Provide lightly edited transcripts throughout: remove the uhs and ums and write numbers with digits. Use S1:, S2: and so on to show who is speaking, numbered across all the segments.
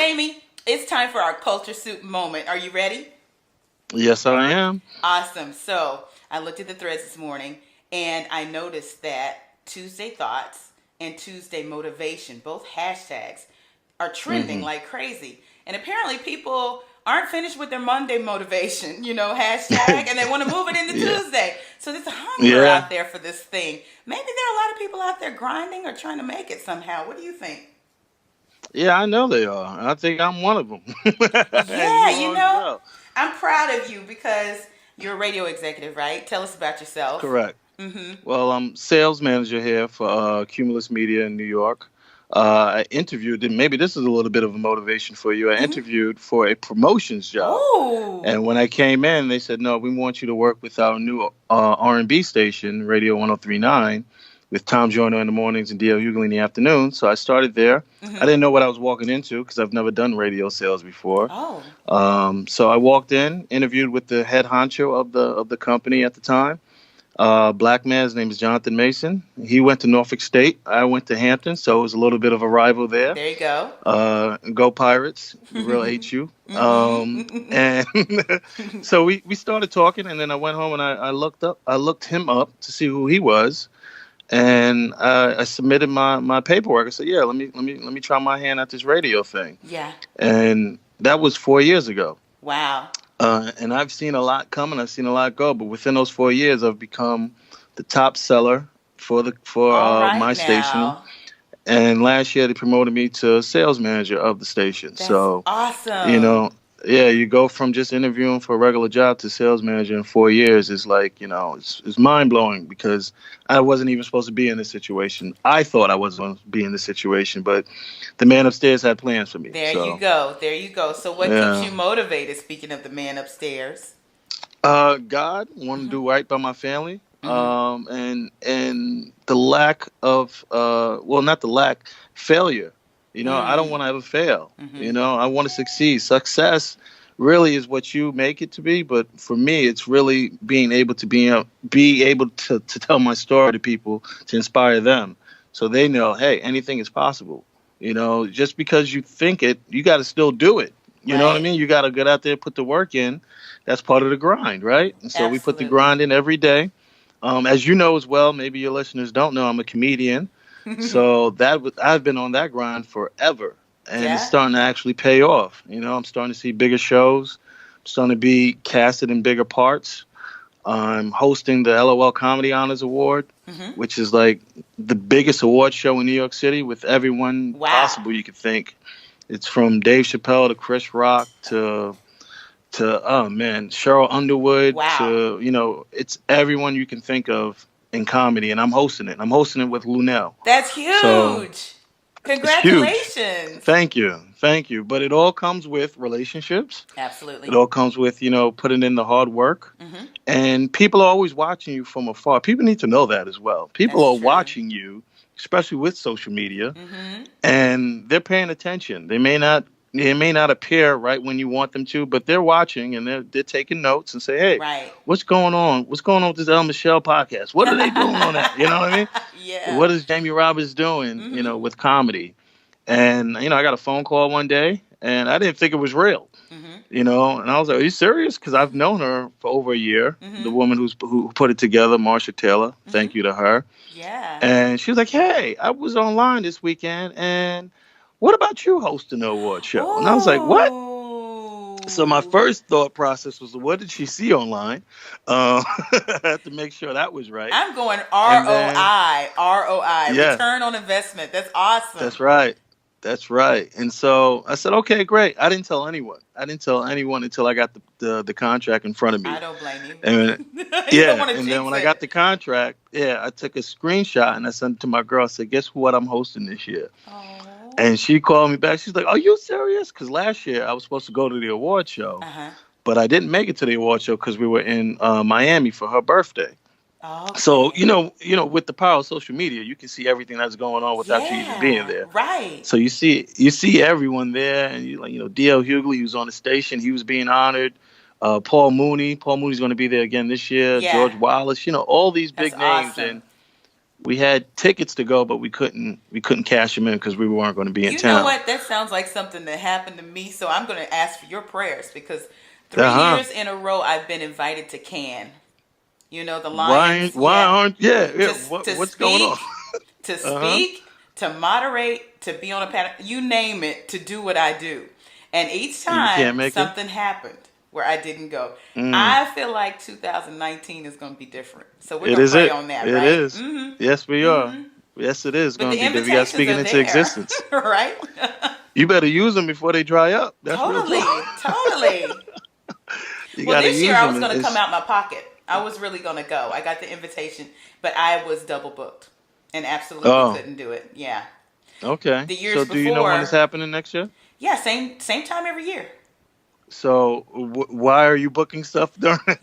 S1: Jamie, it's time for our culture soup moment. Are you ready?
S2: Yes, I am.
S1: Awesome. So I looked at the threads this morning and I noticed that Tuesday thoughts and Tuesday motivation, both hashtags, are trending
S2: Hmm.
S1: like crazy. And apparently people aren't finished with their Monday motivation, hashtag, and they want to move it into
S2: Yeah.
S1: Tuesday. So there's a hunger
S2: Yeah.
S1: out there for this thing. Maybe there are a lot of people out there grinding or trying to make it somehow. What do you think?
S2: Yeah, I know they are. I think I'm one of them. And
S1: Yeah,
S2: you are as well.
S1: I'm proud of you because you're a radio executive, right? Tell us about yourself.
S2: Correct.
S1: Mm-hmm.
S2: Well, I'm sales manager here for Cumulus Media in New York. I interviewed, and maybe this is a little bit of a motivation for you. I
S1: Mm-hmm.
S2: interviewed for a promotions job.
S1: Oh,
S2: And when I came in, they said, no, we want you to work with our new R&B station, Radio 1039, with Tom Joyner in the mornings and D.L. Hughley in the afternoon. So I started there. I
S1: mm-hmm.
S2: didn't know what I was walking into because I've never done radio sales before.
S1: Oh,
S2: So I walked in, interviewed with the head honcho of the company at the time. Black man, his name is Jonathan Mason. He went to Norfolk State. I went to Hampton, so it was a little bit of a rival there.
S1: there you go.
S2: Go Pirates, the real HU.
S1: Mm-hmm.
S2: And so we started talking, and then I went home and I looked him up to see who he was, and I submitted my paperwork. I said, yeah, let me try my hand at this radio thing,
S1: Yeah.
S2: and that was 4 years ago.
S1: Wow.
S2: And I've seen a lot come and I've seen a lot go, but within those 4 years, I've become the top seller for
S1: All right
S2: my station.
S1: now.
S2: And last year, they promoted me to sales manager of the station.
S1: That's
S2: So, you
S1: awesome.
S2: know, yeah, you go from just interviewing for a regular job to sales manager in 4 years is like, it's mind blowing because I wasn't even supposed to be in this situation. I thought I wasn't going to be in this situation, but the man upstairs had plans for me.
S1: There you
S2: So,
S1: go. There you go. So what keeps
S2: yeah.
S1: you motivated, speaking of the man upstairs?
S2: God want to
S1: Mm-hmm.
S2: do right by my family,
S1: Mm-hmm.
S2: and the lack of well, not the lack, failure. I don't
S1: Mm.
S2: want to ever fail.
S1: Mm-hmm.
S2: I want to succeed. Success really is what you make it to be, but for me, it's really being able to be able to tell my story to people to inspire them, so they know, hey, anything is possible. Just because you think it, you got to still do it. You know what I
S1: Right.
S2: mean? You got to get out there, put the work in. That's part of the grind, right? And so we put the
S1: Absolutely.
S2: grind in every day. As you know as well, maybe your listeners don't know, I'm a comedian. So I've been on that grind forever, and it's
S1: Yeah.
S2: starting to actually pay off. I'm starting to see bigger shows. I'm starting to be casted in bigger parts. I'm hosting the LOL Comedy Honors Award,
S1: Mm-hmm.
S2: which is like the biggest award show in New York City with everyone
S1: Wow.
S2: possible you could think. It's from Dave Chappelle to Chris Rock to oh man, Cheryl Underwood
S1: Wow.
S2: to it's everyone you can think of in comedy, and I'm hosting it. I'm hosting it with Lunel,
S1: That's
S2: so
S1: huge.
S2: it's huge.
S1: Congratulations.
S2: Thank you. But it all comes with relationships. It
S1: Absolutely.
S2: all comes with putting in the hard work,
S1: Mm-hmm.
S2: and people are always watching you from afar. People need to know that as well. People
S1: That's
S2: are
S1: true.
S2: watching you, especially with social media,
S1: Mm-hmm.
S2: and they're paying attention. They may not appear right when you want them to, but they're watching and they're taking notes and say, "Hey,
S1: Right.
S2: what's going on? What's going on with this El Michelle podcast? What are they doing on that? You know what I mean?
S1: Yeah.
S2: What is Jamie Roberts doing?
S1: Mm-hmm.
S2: With comedy?" And I got a phone call one day, and I didn't think it was real.
S1: Mm-hmm.
S2: And I was like, "Are you serious?" Because I've known her for over a year. The
S1: Mm-hmm.
S2: woman who put it together, Marsha Taylor.
S1: Mm-hmm.
S2: Thank you to her.
S1: Yeah.
S2: And she was like, "Hey, I was online this weekend, and what about you hosting the award show?" And I was like, "What?" So my
S1: Ooh.
S2: first thought process was, what did she see online? I had to make sure that was right.
S1: I'm going
S2: And then,
S1: ROI. ROI.
S2: yeah,
S1: Return on investment. That's awesome.
S2: that's right. That's right. And so I said, okay, great. I didn't tell anyone. I didn't tell anyone until I got the contract in front of
S1: I
S2: me.
S1: don't blame
S2: And
S1: you. You don't
S2: yeah,
S1: want to
S2: and then
S1: jinx
S2: when I
S1: it.
S2: got the contract, yeah, I took a screenshot and I sent it to my girl. I said, guess what I'm hosting this year?
S1: Oh.
S2: And she called me back. She's like, "Are you serious?" Because last year I was supposed to go to the award show,
S1: Uh-huh.
S2: but I didn't make it to the award show because we were in Miami for her birthday. So
S1: Okay.
S2: with the power of social media, you can see everything that's going on without you even being
S1: Yeah.
S2: there.
S1: Right.
S2: So you see everyone there, and D.L. Hughley, who's on the station, he was being honored. Paul Mooney's going to be there again this year.
S1: Yeah.
S2: George Wallace, all these
S1: That's
S2: big names,
S1: awesome.
S2: and we had tickets to go, but we couldn't cash them in because we weren't going to be in
S1: You know
S2: town.
S1: what? That sounds like something that happened to me. So I'm going to ask for your prayers because three
S2: Uh huh.
S1: years in a row I've been invited to Cannes. You know the
S2: Why
S1: Lions,
S2: why
S1: yeah.
S2: aren't yeah.
S1: To
S2: What
S1: to
S2: what's going on?
S1: speak, to
S2: Uh huh.
S1: speak, to moderate, to be on a panel, you name it, to do what I do. And each
S2: And you
S1: time
S2: can't make it.
S1: something happened where I didn't go.
S2: Mm.
S1: I feel like 2019 is going to be different. So we're
S2: It
S1: going to
S2: is
S1: pray
S2: it.
S1: on that,
S2: It
S1: right?
S2: is.
S1: Mhm.
S2: Yes, we are.
S1: Mhm.
S2: Yes, it is
S1: But
S2: going
S1: the
S2: to be different. You got to
S1: invitations
S2: speak it
S1: are
S2: into
S1: there,
S2: existence.
S1: right?
S2: You better use them before they dry up. That's real talk.
S1: Totally, totally.
S2: You
S1: Well,
S2: got to
S1: this year
S2: use
S1: I
S2: them.
S1: was going to come
S2: It's
S1: out my pocket. I was really going to go. I got the invitation, but I was double booked and absolutely
S2: oh,
S1: couldn't do it. Yeah.
S2: okay.
S1: The years
S2: So, do you know when it's
S1: before,
S2: happening next year?
S1: yeah, same time every year.
S2: So, why are you booking stuff during? Why-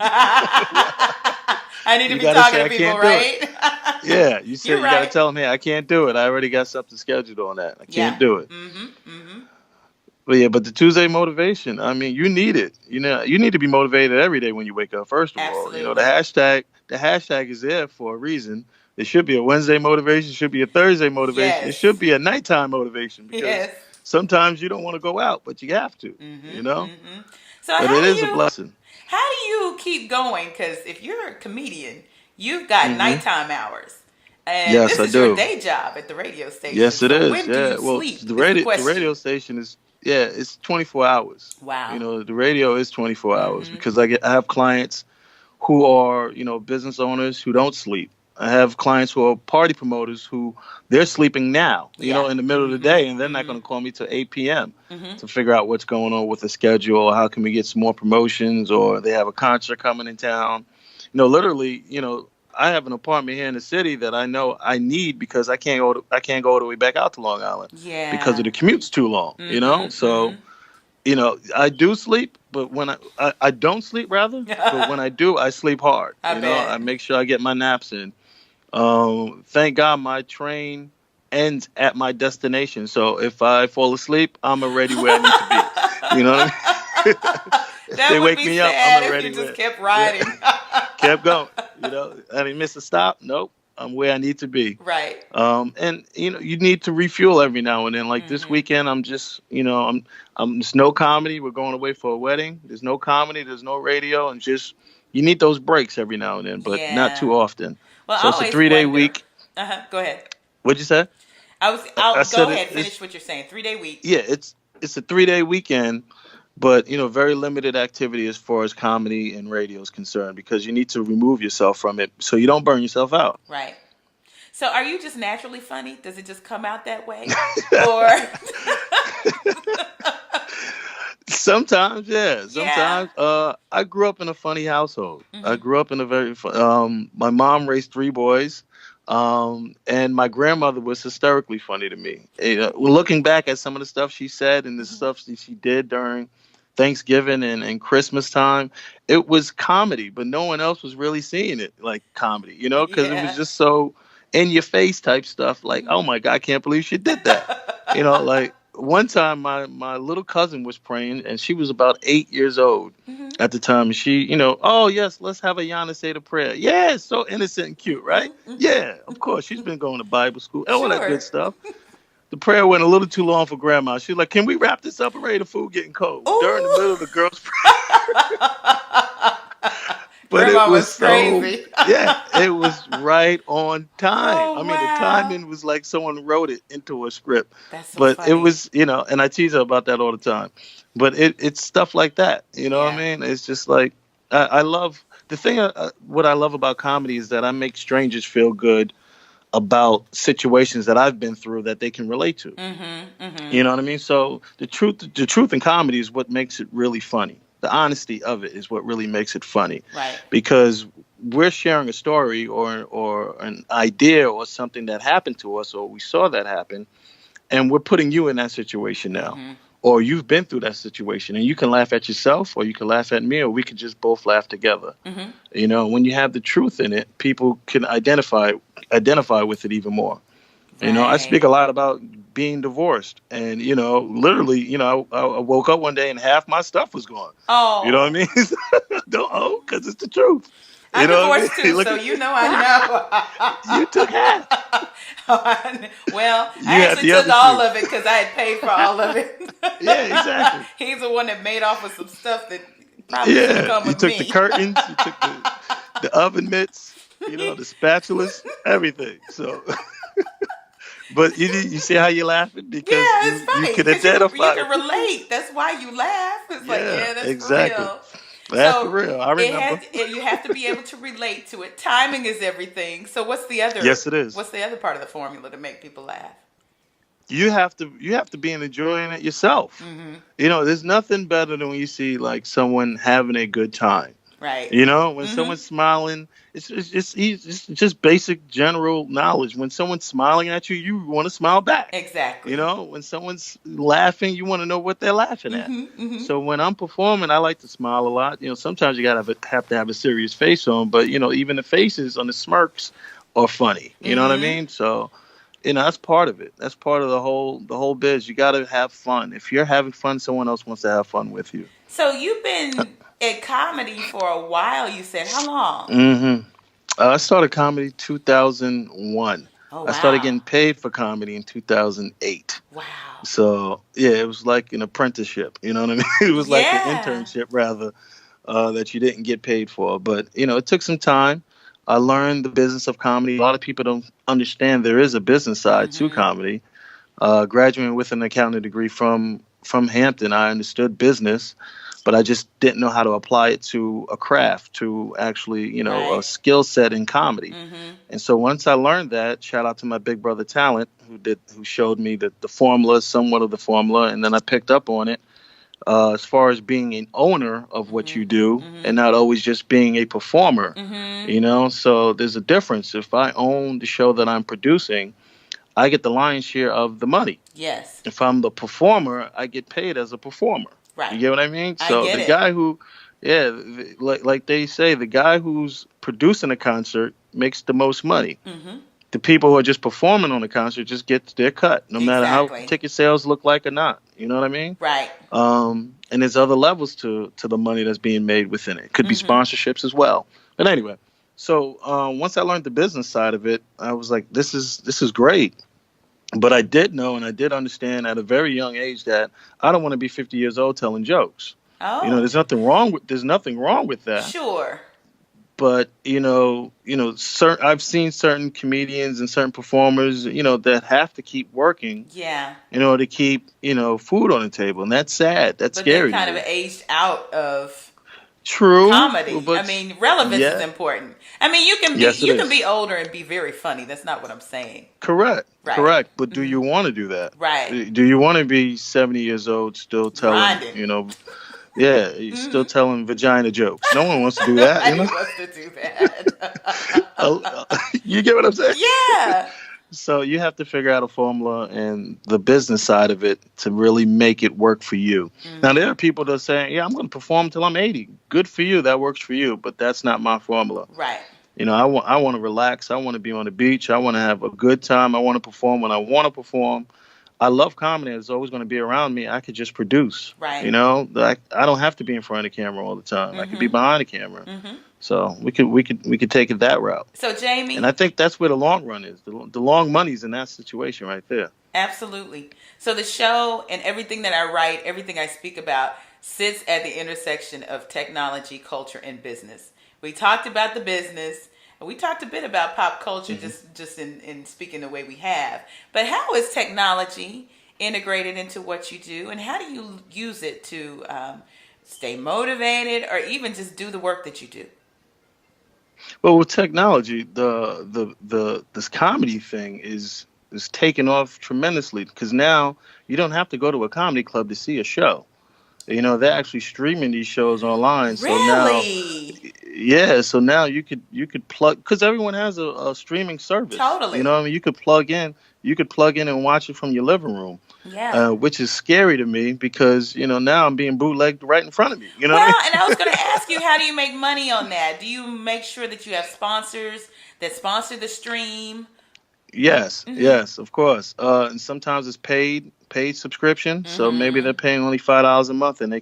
S1: I need to
S2: you
S1: be
S2: got to
S1: talking
S2: say
S1: to
S2: I
S1: people,
S2: can't do it.
S1: right?
S2: Yeah, you
S1: You're
S2: said you got to
S1: right.
S2: tell them, hey, I can't do it. I already got something scheduled on that. I
S1: Yeah.
S2: can't do it.
S1: Mm-hmm.
S2: But yeah, but the Tuesday motivation, I mean, you need it. You need to be motivated every day when you wake up. First of all,
S1: Absolutely.
S2: the hashtag is there for a reason. It should be a Wednesday motivation, it should be a Thursday motivation, it should
S1: Yes.
S2: be a nighttime motivation because
S1: Yes.
S2: sometimes you don't want to go out, but you have to, you
S1: Mm-hmm.
S2: know?
S1: Mm-hmm. So
S2: But it is a blessing.
S1: how do you keep going? Because if you're a comedian, you've got
S2: Hmm.
S1: nighttime hours, and
S2: Yes,
S1: this
S2: I
S1: is your
S2: do.
S1: day job at the radio station.
S2: Yes, it
S1: So
S2: is.
S1: when do
S2: Yeah.
S1: you
S2: Well,
S1: sleep? Is the
S2: the
S1: question.
S2: radio station is yeah, it's 24 hours.
S1: Wow.
S2: The radio is 24 hours
S1: Mm-hmm.
S2: because I have clients who are, business owners who don't sleep. I have clients who are party promoters who they're sleeping now,
S1: Yeah.
S2: in the middle of the
S1: Mm-hmm.
S2: day, and they're not
S1: Mm-hmm.
S2: going to call me till 8 p.m.
S1: Mm-hmm.
S2: to figure out what's going on with the schedule, or how can we get some more promotions, or they have a concert coming in town. Literally, I have an apartment here in the city that I know I need because I can't go all the way back out to Long Island because
S1: Yeah.
S2: of the commute's too long.
S1: Mm-hmm.
S2: So I do sleep, but when I don't sleep rather, but
S1: Mm-hmm.
S2: when I do, I sleep hard.
S1: I
S2: I
S1: bet.
S2: make sure I get my naps in. Thank God my train ends at my destination. So if I fall asleep, I'm already where I need to be. You know what I mean? If
S1: That
S2: they
S1: would
S2: wake
S1: be
S2: me up, I'm
S1: sad if you
S2: already
S1: just
S2: where.
S1: kept
S2: Yeah,
S1: riding.
S2: kept going. I didn't miss a stop. Nope, I'm where I need to be.
S1: Right.
S2: And you need to refuel every now and then. Like this
S1: Mm-hmm.
S2: weekend, I'm just, there's no comedy. We're going away for a wedding. There's no comedy. There's no radio, and just you need those breaks every now and then, but not
S1: Yeah.
S2: too often.
S1: Well,
S2: So
S1: I
S2: it's a
S1: always
S2: 3 day
S1: wonder.
S2: week.
S1: Go ahead.
S2: What'd you say? I
S1: I'll go
S2: said
S1: ahead.
S2: it's
S1: Finish what you're saying. 3 day week.
S2: yeah, it's a 3 day weekend, but very limited activity as far as comedy and radio is concerned because you need to remove yourself from it so you don't burn yourself out.
S1: Right. So, are you just naturally funny? Does it just come out that way, or
S2: Sometimes, yeah.
S1: yeah?
S2: Sometimes, I grew up in a funny household. I
S1: Mm-hmm.
S2: grew up in a my mom raised three boys, and my grandmother was hysterically funny to me. Looking back at some of the stuff she said and the
S1: Mm-hmm.
S2: stuff she did during Thanksgiving and Christmas time, it was comedy, but no one else was really seeing it like comedy, because it was
S1: Yeah.
S2: just so in your face type stuff. Like, oh
S1: Mm-hmm.
S2: my God, I can't believe she did that. Like one time my little cousin was praying and she was about 8 years old
S1: Mm-hmm.
S2: at the time. And she, oh yes, let's have a Yana say the prayer. Yeah, it's so innocent and cute, right?
S1: Mm-hmm.
S2: Yeah, of course. She's been going to Bible school, all that good
S1: Sure.
S2: stuff. The prayer went a little too long for grandma. She's like, can we wrap this up already? The food getting cold. During the middle
S1: Ooh.
S2: of the girls' prayer. But it
S1: Grandma
S2: was
S1: was
S2: so,
S1: crazy.
S2: yeah, it was right on time. I
S1: Oh
S2: mean, the
S1: wow,
S2: timing was like someone wrote it into a script.
S1: that's so
S2: But it
S1: funny.
S2: was, and I tease her about that all the time. But it's stuff like that. You know what I
S1: Yeah.
S2: mean? It's just like, I love the thing. What I love about comedy is that I make strangers feel good about situations that I've been through that they can relate to.
S1: Mm-hmm. Mm-hmm.
S2: You know what I mean? So the truth in comedy is what makes it really funny. The honesty of it is what really makes it funny,
S1: Right.
S2: because we're sharing a story or an idea or something that happened to us or we saw that happen, and we're putting you in that situation now,
S1: Mm-hmm.
S2: or you've been through that situation, and you can laugh at yourself, or you can laugh at me, or we could just both laugh together.
S1: Mm-hmm.
S2: When you have the truth in it, people can identify with it even more. I speak
S1: Right.
S2: a lot about being divorced, and literally, I woke up one day and half my stuff was gone. You know what I
S1: Oh.
S2: mean? Don't because it's the truth.
S1: I'm
S2: know what I
S1: divorced
S2: mean?
S1: too,
S2: Look
S1: so
S2: at
S1: you know I
S2: you took half.
S1: know. Well,
S2: You
S1: I
S2: had
S1: actually
S2: the
S1: took
S2: other
S1: all
S2: two.
S1: of it because I had paid for all of it.
S2: Yeah, exactly.
S1: He's the one that made off with some stuff that probably should have
S2: Yeah,
S1: come
S2: you
S1: with
S2: took the
S1: me.
S2: curtains, you took the oven mitts, the spatulas, everything. So, but you see how you're laughing because
S1: Yeah, it's
S2: you
S1: funny
S2: could
S1: because you
S2: identify
S1: can
S2: with the piece.
S1: relate. That's why you laugh. It's like,
S2: Yeah,
S1: yeah, that's for
S2: exactly.
S1: real.
S2: That's for
S1: So
S2: real. I remember.
S1: you have to be able to relate to it. Timing is everything. So
S2: Yes, it is.
S1: what's the other part of the formula to make people laugh?
S2: You have to be enjoying it yourself.
S1: Mm-hmm.
S2: There's nothing better than when you see like someone having a good time.
S1: Right.
S2: When
S1: Mm-hmm.
S2: someone's smiling, it's just basic general knowledge. When someone's smiling at you, you want to smile back.
S1: Exactly.
S2: When someone's laughing, you want to know what they're laughing at.
S1: Mm-hmm. Mm-hmm.
S2: So when I'm performing, I like to smile a lot. Sometimes you gotta have to have a serious face on, but even the faces on the smirks are funny. You know what I
S1: Mm-hmm.
S2: mean? So that's part of it. That's part of the whole biz. You gotta have fun. If you're having fun, someone else wants to have fun with you.
S1: So you've been at comedy for a while. You said how long?
S2: I started comedy 2001.
S1: Oh
S2: I started
S1: wow.
S2: getting paid for comedy in 2008.
S1: Wow.
S2: So yeah, it was like an apprenticeship. You know what I mean? It was like an
S1: Yeah.
S2: internship rather, that you didn't get paid for. But it took some time. I learned the business of comedy. A lot of people don't understand there is a business side to
S1: Mm-hmm.
S2: comedy. Graduating with an accounting degree from Hampton, I understood business, but I just didn't know how to apply it to a craft, to actually, a
S1: Right.
S2: skill set in comedy.
S1: Mm-hmm.
S2: And so once I learned that, shout out to my big brother Talent, who showed me the formula, somewhat of the formula, and then I picked up on it. As far as being an owner of what
S1: Mm-hmm.
S2: you do
S1: Mm-hmm.
S2: and not always just being a performer,
S1: Mm-hmm.
S2: so there's a difference. If I own the show that I'm producing, I get the lion's share of the money.
S1: Yes.
S2: If I'm the performer, I get paid as a performer. You
S1: Right.
S2: get what I mean?
S1: I
S2: So
S1: get
S2: the
S1: it.
S2: guy who, yeah, like they say, the guy who's producing a concert makes the most money.
S1: Mm-hmm.
S2: The people who are just performing on the concert just get their cut, no matter how
S1: Exactly.
S2: ticket sales look like or not. You know what I mean?
S1: Right.
S2: And there's other levels to the money that's being made within it. It could be
S1: Mm-hmm.
S2: sponsorships as well. But anyway, so once I learned the business side of it, I was like, this is great. But I did know and I did understand at a very young age that I don't want to be 50 years old telling jokes.
S1: Oh,
S2: There's nothing wrong with that.
S1: sure.
S2: But I've seen certain comedians and certain performers, that have to keep working
S1: Yeah.
S2: in order to keep, food on the table, and that's sad. That's
S1: But they've
S2: scary to
S1: kind of
S2: me.
S1: aged out of
S2: True,
S1: comedy. I
S2: but
S1: mean, relevance is
S2: yeah,
S1: important. I mean,
S2: yes, it
S1: you can
S2: is.
S1: be older and be very funny. That's not what I'm saying.
S2: Correct,
S1: Right.
S2: correct. But do
S1: Mm-hmm.
S2: you want to do that?
S1: Right.
S2: Do you want to be 70 years old still telling,
S1: Grinding.
S2: yeah, still
S1: Mm-hmm.
S2: telling vagina jokes? No one wants to do that,
S1: Nobody wants to do that.
S2: Uh, You get what I'm saying?
S1: Yeah.
S2: So you have to figure out a formula and the business side of it to really make it work for you. Now there
S1: Mm-hmm.
S2: are people that are saying, "Yeah, I'm going to perform till I'm 80." Good for you. That works for you, but that's not my formula.
S1: Right.
S2: I want to relax. I want to be on the beach. I want to have a good time. I want to perform when I want to perform. I love comedy. It's always going to be around me. I could just produce.
S1: Right.
S2: Like I don't have to be in front of the camera all the time. I could be
S1: Mm-hmm.
S2: behind the camera.
S1: Mm-hmm.
S2: So we could take it that route.
S1: So,
S2: And I
S1: Jamie,
S2: think that's where the long run is. The long money's in that situation right there.
S1: absolutely. So, the show and everything that I write, everything I speak about, sits at the intersection of technology, culture, and business. We talked about the business, and we talked a bit about pop culture,
S2: Hmm.
S1: just in speaking the way we have. But how is technology integrated into what you do, and how do you use it to stay motivated, or even just do the work that you do?
S2: Well, with technology, the this comedy thing is taking off tremendously because now you don't have to go to a comedy club to see a show. They're actually streaming these shows online. So now,
S1: Really?
S2: yeah, so now you could plug because everyone has a streaming service.
S1: Totally.
S2: I mean, you could plug in and watch it from your living room,
S1: Yeah.
S2: which is scary to me because now I'm being bootlegged right in front of me. You know what I
S1: Well,
S2: mean?
S1: and I was going to ask you, how do you make money on that? Do you make sure that you have sponsors that sponsor the stream?
S2: Yes,
S1: Mm-hmm.
S2: yes, of course. And sometimes it's paid subscription, so maybe they're
S1: Mm-hmm.
S2: paying only $5 a month, and they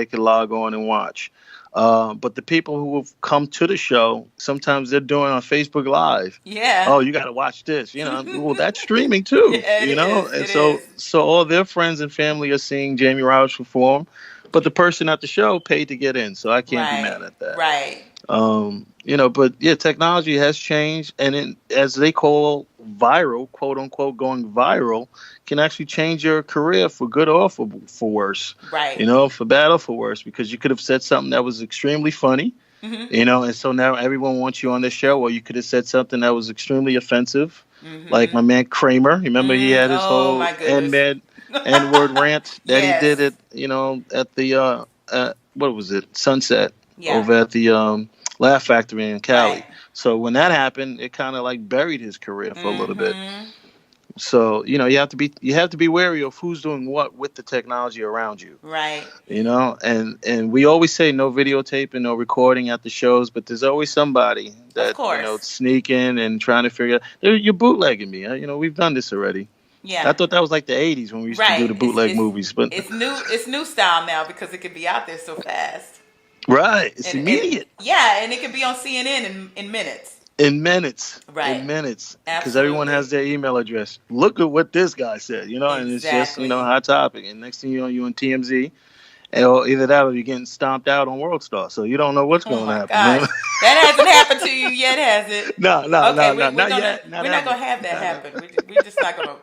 S2: can log on and watch. But the people who have come to the show, sometimes they're doing on Facebook Live.
S1: Yeah.
S2: Oh, you got to watch this. Well, that's streaming too.
S1: Yeah, it is.
S2: And
S1: It is.
S2: so all their friends and family are seeing Jamie Roberts perform, but the person at the show paid to get in, so I can't be
S1: Right.
S2: mad at that.
S1: Right.
S2: But yeah, technology has changed, and as they call viral, quote unquote, going viral, can actually change your career for good or for worse.
S1: Right.
S2: For bad or for worse, because you could have said something that was extremely funny,
S1: Mm-hmm.
S2: and so now everyone wants you on the show, or you could have said something that was extremely offensive, like
S1: Mm-hmm.
S2: my man Kramer. Remember, he had his
S1: Oh
S2: whole
S1: my goodness.
S2: N word rant that he did
S1: Yes.
S2: it, at the what was it, Sunset,
S1: Yeah.
S2: over at the Laugh Factory in
S1: Right.
S2: Cali. So when that happened, it kind of like buried his career for a little bit.
S1: Mm-hmm.
S2: So you have to be wary of who's doing what with the technology around you.
S1: Right.
S2: And we always say no videotaping, no recording at the shows, but there's always somebody
S1: Of
S2: that
S1: course.
S2: sneaking and trying to figure out. You're bootlegging me. We've done this already.
S1: Yeah.
S2: I thought that was like the '80s when we used to do
S1: Right.
S2: the
S1: It's
S2: bootleg
S1: it's
S2: movies, but
S1: it's new. It's new style now because it can be out there so fast.
S2: right, it's
S1: And
S2: immediate.
S1: yeah, and it can be on CNN in minutes.
S2: In minutes,
S1: Right.
S2: because everyone
S1: Absolutely.
S2: has their email address. Look at what this guy said, and it's just
S1: Exactly.
S2: hot topic. And next thing you know, you on TMZ, or either that or you're getting stomped out on World Star. So you don't know what's
S1: Oh
S2: going to
S1: my
S2: happen,
S1: gosh,
S2: man.
S1: that hasn't happened to you yet, has it?
S2: No, no,
S1: Okay,
S2: no, no,
S1: we're
S2: not
S1: gonna
S2: yet, not
S1: we're not
S2: ever,
S1: gonna have that
S2: not
S1: happen.
S2: ever.
S1: We're just not gonna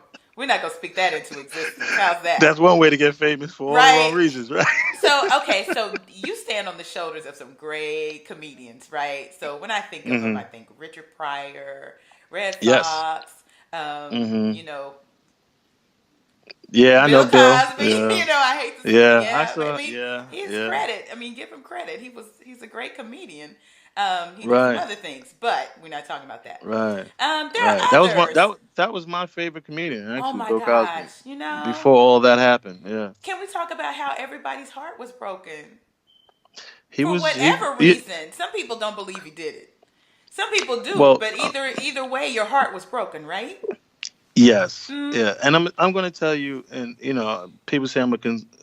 S1: speak that into existence. How's that?
S2: That's one way to get famous for all the wrong
S1: Right.
S2: reasons, right?
S1: So you stand on the shoulders of some great comedians, right? So when I think of them,
S2: Hmm.
S1: I think Richard Pryor, Red
S2: Yes.
S1: Fox,
S2: Hmm.
S1: you know,
S2: Yeah, I know
S1: Bill
S2: Bill.
S1: Cosby.
S2: Yeah,
S1: I hate to say,
S2: yeah, I
S1: yeah, but I
S2: saw.
S1: mean,
S2: Yeah,
S1: his
S2: yeah.
S1: credit. I mean, give him credit. He's a great comedian. He did some
S2: Right,
S1: other things, but we're not talking about that.
S2: right.
S1: There are
S2: Right. That was
S1: others.
S2: that was my favorite comedian,
S1: Oh
S2: actually,
S1: my
S2: Bill Cosby.
S1: gosh,
S2: Before all that happened, yeah,
S1: can we talk about how everybody's heart was broken
S2: he
S1: for
S2: was
S1: whatever reason? Some people don't believe he did it. Some people do,
S2: well,
S1: but either way, your heart was broken, right?
S2: yes,
S1: Mm,
S2: yeah, and I'm going to tell you, and people say I'm a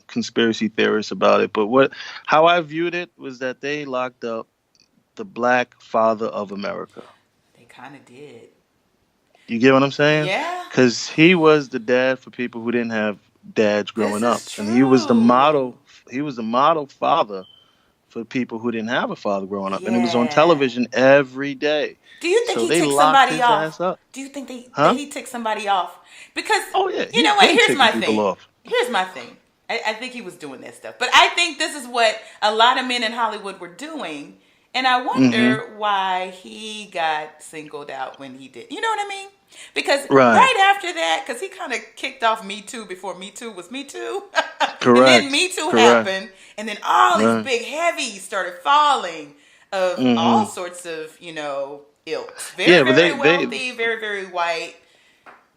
S2: conspiracy theorist about it, but how I viewed it was that they locked up the Black Father of America.
S1: they kind of did.
S2: You get what I'm saying?
S1: Yeah,
S2: Because he was the dad for people who didn't have dads
S1: this
S2: growing up,
S1: is
S2: and he was the
S1: true.
S2: model. He was the model father for people who didn't have a father growing up, and it was on
S1: Yeah.
S2: television every day.
S1: Do you think
S2: So
S1: he
S2: they
S1: took
S2: locked
S1: somebody
S2: his
S1: off?
S2: ass up,
S1: Do you think that
S2: huh?
S1: he took somebody off? Because
S2: Oh yeah,
S1: you
S2: he's
S1: know what?
S2: been
S1: Here's
S2: taking
S1: my
S2: people
S1: thing.
S2: off.
S1: Here's my thing. I think he was doing that stuff, but I think this is what a lot of men in Hollywood were doing, and I
S2: Hmm.
S1: wonder why he got singled out when he did. You know what I mean? Because
S2: Right.
S1: right after that, because he kind of kicked off Me Too before Me Too was Me Too, and then
S2: Correct.
S1: Me Too
S2: Correct.
S1: happened, and then all these
S2: Right.
S1: big heavies started falling of all
S2: Hmm.
S1: sorts of ilks. Very
S2: Yeah, but
S1: very
S2: they
S1: wealthy, very very white,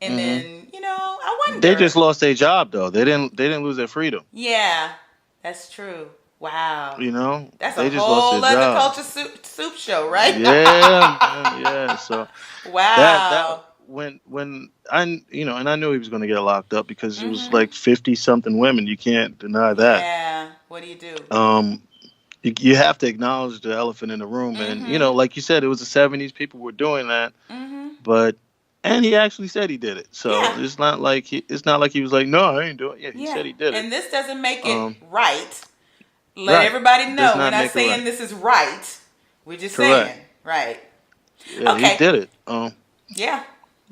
S1: and
S2: hmm
S1: then I
S2: they just
S1: wonder.
S2: lost their job though. They didn't lose their freedom.
S1: Yeah, that's true. Wow. That's a
S2: They just lost their
S1: whole other
S2: job.
S1: culture soup show, right?
S2: Yeah, man, yeah. So that
S1: Wow.
S2: when and I knew he was going to get locked up because it was
S1: Mhm.
S2: like 50 something women. You can't deny that.
S1: Yeah. What do you do?
S2: Um, you have to acknowledge the elephant in the room, and
S1: Mhm.
S2: like you said, it was the '70s. People were doing that,
S1: Mhm.
S2: but and he actually said he did it. So
S1: Yeah.
S2: it's not like he was like, no, I ain't doing it. Yeah, he
S1: Yeah.
S2: said he did it.
S1: And this doesn't make it
S2: Um,
S1: right. Let
S2: right.
S1: everybody
S2: Does
S1: know we're
S2: not
S1: not
S2: make it
S1: saying
S2: right.
S1: this is right. We're just
S2: Correct.
S1: saying right.
S2: Yeah, he
S1: Okay.
S2: did it.
S1: Yeah.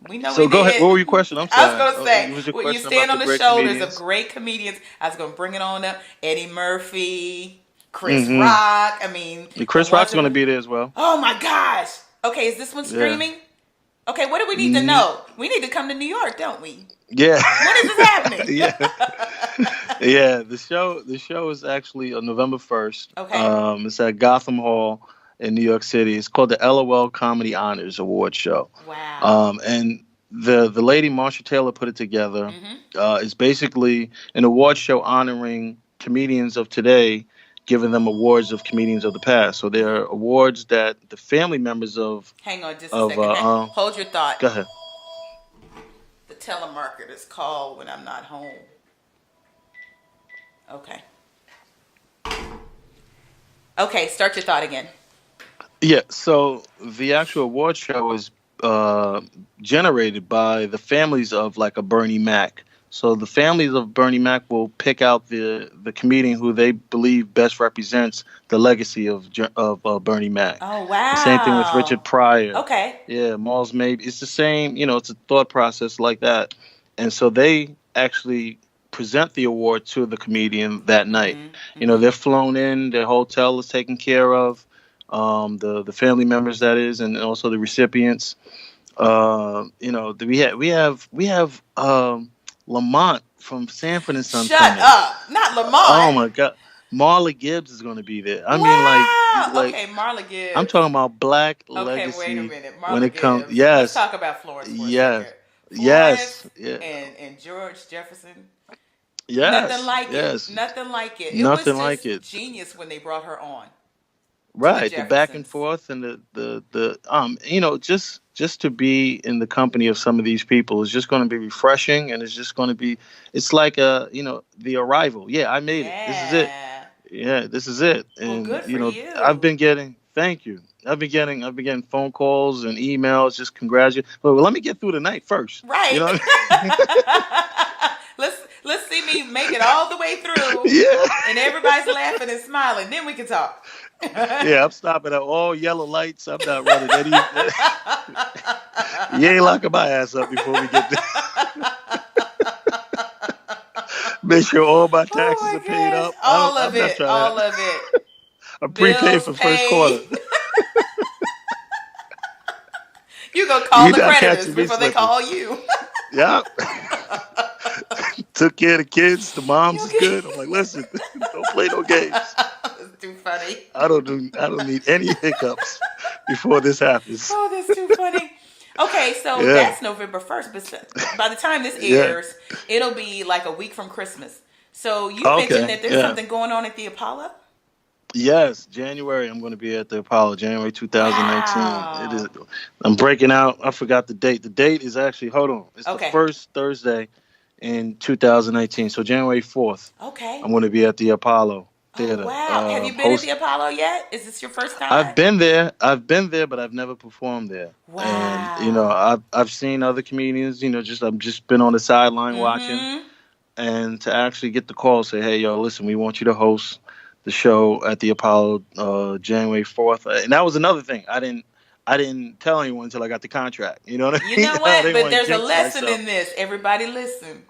S1: We know we
S2: So go ahead. What
S1: did.
S2: were your question? I'm
S1: I was
S2: sorry.
S1: gonna say,
S2: Was your
S1: when you
S2: question
S1: stand
S2: about
S1: on
S2: the
S1: the
S2: great
S1: shoulders of
S2: comedians?
S1: great comedians, I was gonna bring it on up. Eddie Murphy, Chris
S2: Mm-hmm.
S1: Rock. I mean, the
S2: Chris
S1: ones
S2: Rock's
S1: that
S2: going to
S1: were.
S2: be there as well.
S1: Oh my gosh. Okay, is this one
S2: Yeah.
S1: streaming? Okay, what do we need to
S2: Mm,
S1: know? We need to come to New York, don't we?
S2: yeah.
S1: When is this happening?
S2: Yeah. Yeah. The show is actually on November 1st.
S1: Okay.
S2: It's at Gotham Hall in New York City. It's called the LOL Comedy Honors Award Show.
S1: Wow.
S2: And the lady Marsha Taylor put it together.
S1: Mhm.
S2: It's basically an award show honoring comedians of today, giving them awards of comedians of the past. So there are awards that the family members of
S1: Hang on just a
S2: of
S1: second. Hold your thought.
S2: go ahead.
S1: the telemarketers call when I'm not home. Okay. Okay, start your thought again.
S2: Yeah, so the actual award show is uh, generated by the families of like a Bernie Mac. So the families of Bernie Mac will pick out the comedian who they believe best represents the legacy of Bernie Mac.
S1: Oh,
S2: The same thing with Richard
S1: wow.
S2: Pryor.
S1: Okay.
S2: Yeah, Malls maybe it's the same. It's a thought process like that, and so they actually present the award to the comedian that night.
S1: Mm-hmm. Mm-hmm.
S2: They're flown in, their hotel is taken care of, the family members that is, and also the recipients. We have Lamont from Sanford and Son
S1: Shut
S2: coming.
S1: up. Not
S2: Oh
S1: Lamont.
S2: my God, Marla Gibbs is going to be there. I mean,
S1: Wow.
S2: like
S1: Okay, Marla
S2: I'm
S1: Gibbs.
S2: talking about black
S1: Okay, wait a
S2: legacy
S1: minute.
S2: when
S1: Marla
S2: it comes.
S1: Gibbs. Let's
S2: Yes,
S1: talk about Florence for a second.
S2: yes, yes,
S1: Florence
S2: yeah,
S1: and George Jefferson. Nothing
S2: yes,
S1: like it.
S2: yes.
S1: Nothing like it. It was
S2: Nothing
S1: just
S2: like it.
S1: genius when they brought her on to the
S2: Right, the back and
S1: Jeffersons.
S2: forth and just to be in the company of some of these people is just going to be refreshing, and it's just going to be, it's like the arrival. Yeah, I made it. This is it.
S1: Yeah.
S2: Yeah, this is it.
S1: Well,
S2: And
S1: good for
S2: I've
S1: you.
S2: been getting, thank you. I've been getting phone calls and emails just congratulating. But let me get through the night first. You
S1: Right.
S2: know what
S1: let's see me make it all the way
S2: I
S1: through,
S2: mean? Yeah.
S1: and everybody's laughing and smiling. Then we can talk.
S2: Yeah, I'm stopping at all yellow lights. I'm not running any. You ain't locking my ass up before we get there. Make sure all my taxes
S1: Oh
S2: are
S1: my
S2: paid
S1: gosh.
S2: up.
S1: All of
S2: I'm not
S1: it.
S2: trying
S1: All
S2: to.
S1: of it.
S2: I'm prepaid
S1: Bills
S2: for first quarter.
S1: paid. You gonna call
S2: You
S1: the
S2: not
S1: creditors
S2: catching me
S1: before they
S2: slipping.
S1: call you.
S2: Yeah. Took care of the kids. The moms
S1: You
S2: is good. I'm like, listen, don't play no games.
S1: That's too funny.
S2: I don't need any hiccups before this happens.
S1: Oh, that's too funny. Okay, so
S2: Yeah.
S1: that's November 1st, but by the time this
S2: Yeah.
S1: airs, it'll be like a week from Christmas. So you mentioned
S2: Okay.
S1: that there's
S2: Yeah.
S1: something going on at the Apollo?
S2: Yes, January. I'm going to be at the Apollo, January 2019. It is.
S1: Wow.
S2: I'm breaking out. I forgot the date. The date is actually. Hold on. It's the
S1: Okay.
S2: first Thursday in 2019. So January 4th,
S1: Okay.
S2: I'm going to be at the Apollo
S1: Oh,
S2: Theater.
S1: wow. Have you been at the
S2: Host.
S1: Apollo yet? Is this your first
S2: I've
S1: time?
S2: been there. I've been there, but I've never performed there. And
S1: Wow.
S2: I've seen other comedians. Just I've just been on the sideline watching,
S1: Mm-hmm.
S2: and to actually get the call, say, hey, yo, listen, we want you to host the show at the Apollo, January 4th. And that was another thing. I didn't tell anyone until I got the contract. You know what I
S1: You
S2: mean?
S1: know
S2: I
S1: what?
S2: didn't
S1: But
S2: want to
S1: there's a
S2: jinx
S1: lesson
S2: myself.
S1: in this. Everybody listen.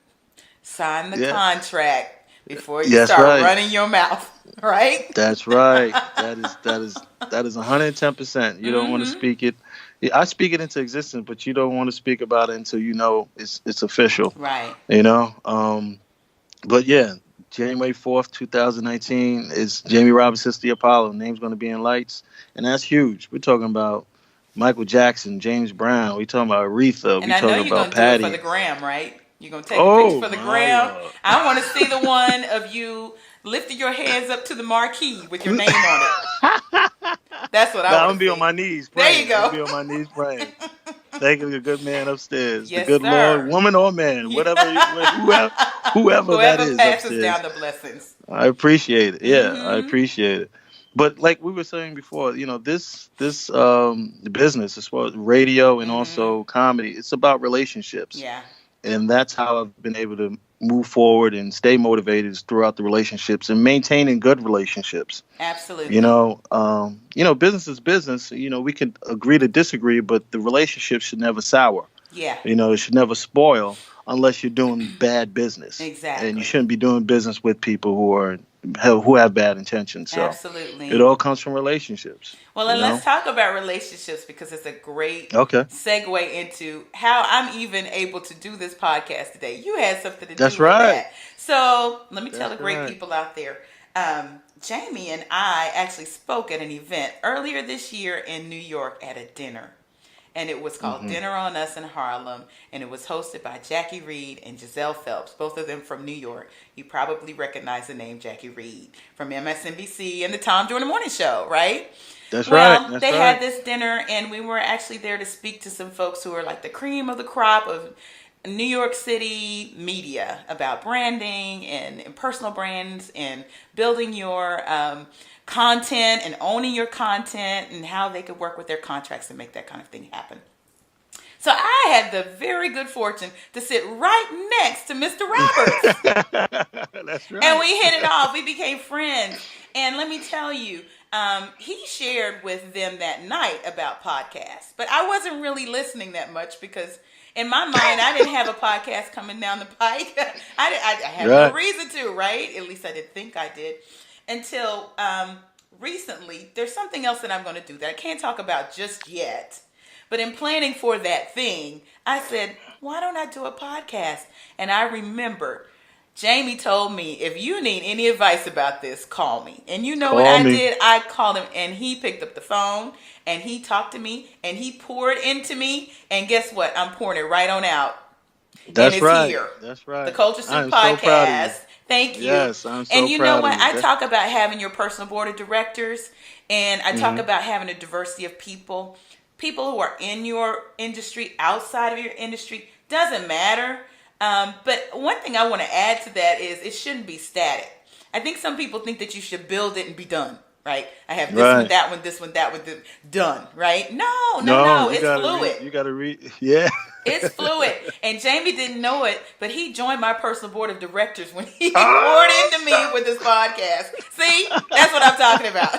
S1: Sign the
S2: Yeah,
S1: contract before you
S2: that's
S1: start
S2: right.
S1: running your mouth. Right?
S2: That's right. That is 110%. You don't want to
S1: Mm-hmm.
S2: speak it. Yeah, I speak it into existence, but you don't want to speak about it until you know it's official.
S1: Right.
S2: You know. But yeah, January 4th, 2019 is Jamie Robinson's The Apollo. Name's going to be in lights, and that's huge. We're talking about Michael Jackson, James Brown. We talking about Aretha.
S1: And
S2: We
S1: I know
S2: talking
S1: you're
S2: about
S1: gonna do it for the
S2: Patty.
S1: gram, right? You're gonna take a picture
S2: Oh
S1: for the
S2: my
S1: gram.
S2: lord!
S1: I want to see the one of you lifting your hands up to the marquee with your name on it. That's what I
S2: Now I'm
S1: want
S2: gonna
S1: to
S2: be on
S1: see.
S2: my knees
S1: There you
S2: praying. I'm gonna
S1: go.
S2: be on my knees praying. Thanking the good man upstairs, the
S1: Yes,
S2: good Lord,
S1: sir.
S2: woman or man,
S1: Yeah.
S2: whatever, whoever that
S1: Whoever
S2: is
S1: passes
S2: upstairs.
S1: down the blessings.
S2: I appreciate it. Yeah, I
S1: Mm-hmm.
S2: appreciate it. But like we were saying before, this business as well as radio and
S1: Mm-hmm.
S2: also comedy, it's about relationships,
S1: Yeah.
S2: and that's how I've been able to move forward and stay motivated is throughout the relationships and maintaining good relationships.
S1: Absolutely.
S2: Business is business. We can agree to disagree, but the relationship should never sour.
S1: Yeah.
S2: It should never spoil unless you're doing bad business, and you
S1: Exactly.
S2: shouldn't be doing business with people who have bad intentions. So it
S1: Absolutely.
S2: all comes from relationships.
S1: Well,
S2: You
S1: and let's
S2: know.
S1: talk about relationships because it's a great
S2: Okay,
S1: segue into how I'm even able to do this podcast today. You had something to do
S2: that's
S1: with
S2: right.
S1: that. So let me tell
S2: That's
S1: the great
S2: right.
S1: people out there. Jamie and I actually spoke at an event earlier this year in New York at a dinner. And it was called
S2: Hmm.
S1: Dinner on Us in Harlem. And it was hosted by Jackie Reed and Giselle Phelps, both of them from New York. You probably recognize the name Jackie Reed from MSNBC and the Tom Jordan Morning Show, right?
S2: That's right.
S1: Well,
S2: That's
S1: they had
S2: right.
S1: this dinner, and we were actually there to speak to some folks who are like the cream of the crop of New York City media about branding and personal brands and building your content and owning your content and how they could work with their contracts and make that kind of thing happen. So I had the very good fortune to sit right next to Mr. Roberts.
S2: That's right.
S1: And we hit it off. We became friends. And let me tell you, he shared with them that night about podcasts. But I wasn't really listening that much because in my mind, I didn't have a podcast coming down the pike. I had no reason to, right? At least I didn't think I did. Until recently, there's something else that I'm going to do that I can't talk about just yet. But in planning for that thing, I said, why don't I do a podcast? And I remember Jamie told me, if you need any advice about this, call me. And you know what I did? I called him and he picked up the phone and he talked to me and he poured into me. And guess what? I'm pouring it right on out.
S2: That's
S1: and it's
S2: right.
S1: here.
S2: That's right.
S1: The Culture Soup
S2: Podcast.
S1: So proud of you. Thank you.
S2: Yes, I'm so
S1: and you
S2: proud
S1: know what?
S2: of you.
S1: I talk about having your personal board of directors, and I talk about having a diversity of people who are in your industry, outside of your industry. Doesn't matter. But one thing I want to add to that is it shouldn't be static. I think some people think that you should build it and be done. Right? I have this one, that one, this one, that one, done. Right? No. It's fluid.
S2: You got to read. Yeah.
S1: It's fluid. And Jamie didn't know it, but he joined my personal board of directors when he poured into me with this podcast. See? That's what I'm talking about.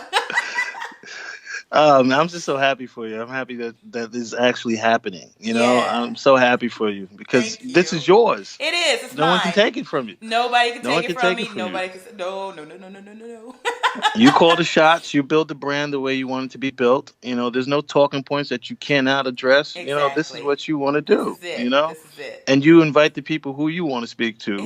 S2: I'm just so happy for you. I'm happy that this is actually happening. You know, I'm so happy for you because this is yours.
S1: It is. It's
S2: no
S1: mine.
S2: one can take it from you.
S1: Nobody can take it from me. Nobody can say, no.
S2: You call the shots. You build the brand the way you want it to be built. You know, there's no talking points that you cannot address.
S1: Exactly.
S2: You know, this is what you want to do.
S1: This is it.
S2: You know,
S1: this is it.
S2: And you invite the people who you want to speak to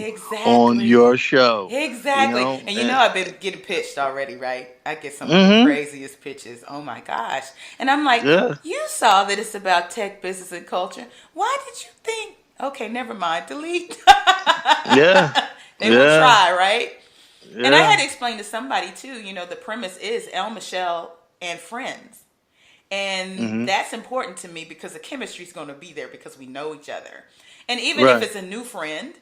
S2: on your show.
S1: Exactly.
S2: You know?
S1: And you know I've been getting pitched already, right? I get some of the craziest pitches. Oh my gosh. And I'm like, you saw that it's about tech, business, and culture. Why did you think? Okay, never mind. Delete. They will try, right? Yeah. And I had to explain to somebody too, you know, the premise is El Michelle and friends. And that's important to me because the chemistry is going to be there because we know each other. And even if it's a new friend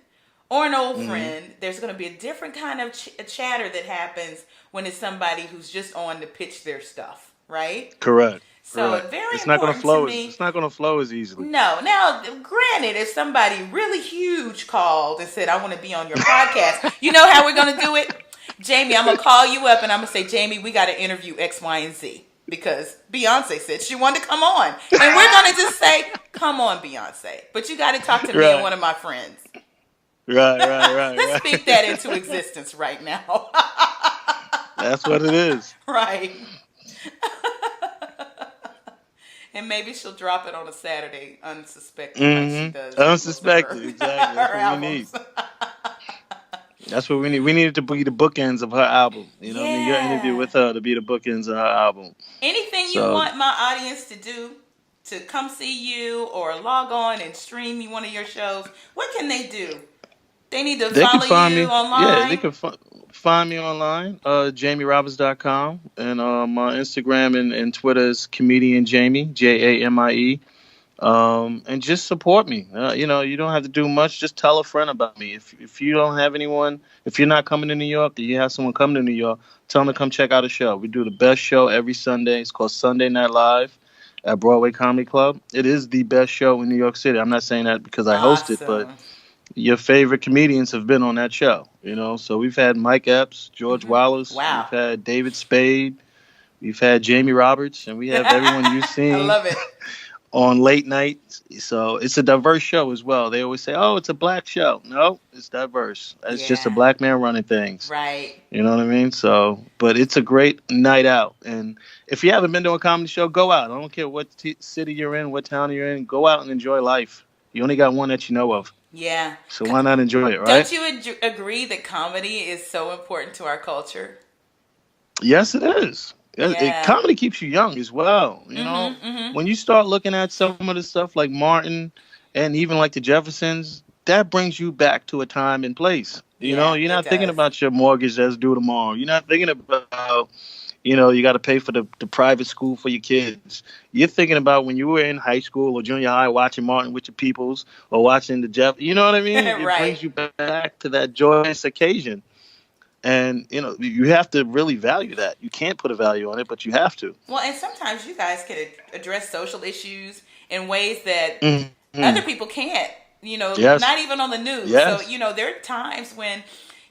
S1: or an old friend, there's going to be a different kind of chatter that happens when it's somebody who's just on to pitch their stuff, right?
S2: Correct.
S1: So
S2: Correct.
S1: very
S2: it's not
S1: important
S2: flow,
S1: to me.
S2: It's not going to flow as easily.
S1: No. Now, granted, if somebody really huge called and said, I want to be on your podcast, you know how we're going to do it? Jamie, I'm going to call you up and I'm going to say, Jamie, we got to interview X, Y, and Z. Because Beyonce said she wanted to come on. And we're going to just say, come on, Beyonce. But you got to talk to me and one of my friends.
S2: Right.
S1: Let's speak that into existence right now.
S2: That's what it is.
S1: Right. And maybe she'll drop it on a Saturday, unsuspected, like she does.
S2: Unsuspected, exactly. That's what we need. That's what we need. We need it to be the bookends of her album. You know, your interview with her to be the bookends of her album.
S1: Anything you want my audience to do, to come see you or log on and stream one of your shows, what can they do? They need to follow you online?
S2: Yeah, they can find me online, jamieroberts.com. And my Instagram and Twitter is comedian Jamie, Jamie. And just support me. You know, you don't have to do much. Just tell a friend about me. If you don't have anyone, if you're not coming to New York, or you have someone coming to New York, tell them to come check out a show. We do the best show every Sunday. It's called Sunday Night Live at Broadway Comedy Club. It is the best show in New York City. I'm not saying that because I host it, but your favorite comedians have been on that show. You know, so we've had Mike Epps, George Wallace.
S1: Wow.
S2: We've had David Spade. We've had Jamie Roberts, and we have everyone you've seen.
S1: I love it.
S2: On late night. So it's a diverse show as well. They always say, oh, it's a black show. No, it's diverse. It's just a black man running things.
S1: Right.
S2: You know what I mean? So, but it's a great night out. And if you haven't been to a comedy show, go out. I don't care what city you're in, what town you're in. Go out and enjoy life. You only got one that you know of.
S1: Yeah.
S2: So why not enjoy it, right?
S1: Don't you agree that comedy is so important to our culture?
S2: Yes, it is. Comedy keeps you young as well. You know, when you start looking at some of the stuff like Martin and even like the Jeffersons, that brings you back to a time and place. You know, you're not thinking about your mortgage that's due tomorrow. You're not thinking about, You got to pay for the private school for your kids. You're thinking about when you were in high school or junior high watching Martin with your peoples or watching the Jeff. You know what I mean? It
S1: Right.
S2: brings you back to that joyous occasion. And, you have to really value that. You can't put a value on it, but you have to.
S1: Well, and sometimes you guys can address social issues in ways that
S2: Hmm.
S1: other people can't,
S2: Yes.
S1: not even on the news. So,
S2: Yes.
S1: there are times when,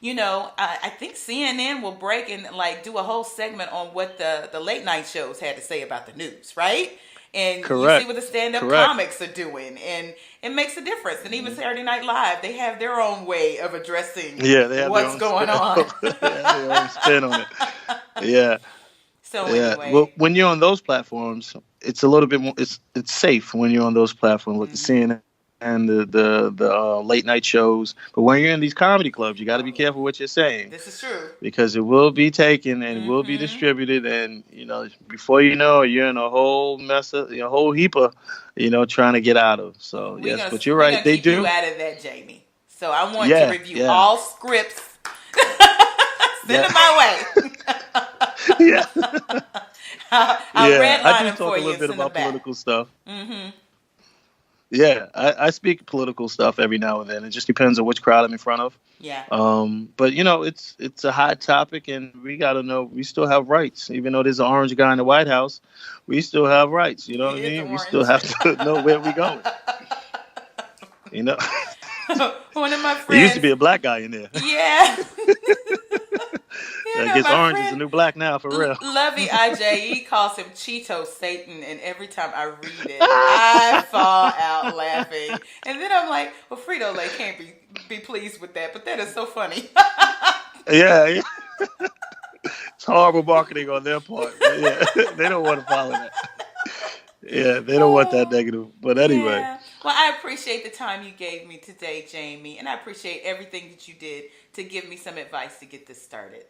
S1: I think CNN will break and like do a whole segment on what the late night shows had to say about the news, right? And you see
S2: Correct.
S1: what the stand-up
S2: Correct.
S1: comics are doing, and it makes a difference. And even Saturday Night Live, they have their own way of addressing
S2: Yeah, they have their
S1: what's
S2: own
S1: going
S2: spin.
S1: on.
S2: They have their own spin on it. Yeah.
S1: So
S2: Yeah. Well,
S1: anyway,
S2: when you're on those platforms, it's a little bit more. It's safe when you're on those platforms with the CNN and the late night shows. But when you're in these comedy clubs, you got to be careful what you're saying
S1: this is true.
S2: because it will be taken and it will be distributed, and before you know it, you're in a whole mess of a whole heap of trying to get out of. So yes, but you're
S1: We're
S2: right.
S1: gonna
S2: They
S1: keep you
S2: do.
S1: out of that, Jamie. So I want to
S2: Yeah.
S1: review
S2: Yeah.
S1: all scripts. Send them
S2: Yeah.
S1: my way.
S2: Yeah.
S1: I'll
S2: Yeah. I
S1: redline
S2: do
S1: them
S2: talk
S1: for
S2: a
S1: you
S2: little
S1: and
S2: bit
S1: send them
S2: about
S1: back.
S2: political stuff. Yeah, I speak political stuff every now and then. It just depends on which crowd I'm in front of.
S1: Yeah.
S2: But it's a hot topic, and we got to know we still have rights, even though there's an orange guy in the White House. We still have rights. You know what I
S1: He is
S2: mean? We still
S1: orange.
S2: have to know where we're going. You know,
S1: One of my
S2: there used to
S1: friends.
S2: be a black guy in there.
S1: Yeah.
S2: I guess
S1: My
S2: orange is the
S1: friend
S2: new black now, for real.
S1: Lovey IJE calls him Cheeto Satan, and every time I read it, I fall out laughing. And then I'm like, well, Frito Lay can't be pleased with that, but that is so funny.
S2: Yeah. It's horrible marketing on their part. But yeah, they don't want to follow that. Yeah, they don't want that negative. But anyway.
S1: Yeah. Well, I appreciate the time you gave me today, Jamie, and I appreciate everything that you did to give me some advice to get this started.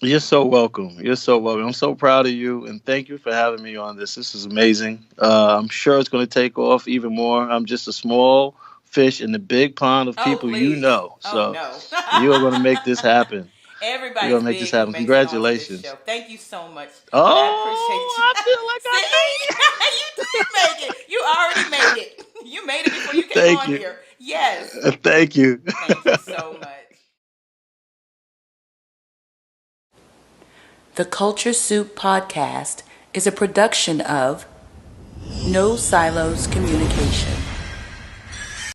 S2: You're so welcome. You're so welcome. I'm so proud of you, and thank you for having me on this. This is amazing. I'm sure it's going to take off even more. I'm just a small fish in the big pond of people
S1: please.
S2: So
S1: No.
S2: you are going to make this happen.
S1: Everybody's
S2: You're going to make
S1: big
S2: this
S1: who
S2: happen.
S1: makes it onto
S2: Congratulations.
S1: this show. Thank you so much.
S2: Oh,
S1: I appreciate you.
S2: I feel like I
S1: See? You did make it. You already made it. You made it before you came
S2: Thank
S1: on
S2: you.
S1: here. Yes.
S2: Thank you.
S1: Thank you so much. The Culture Soup Podcast is a production of No Silos Communication.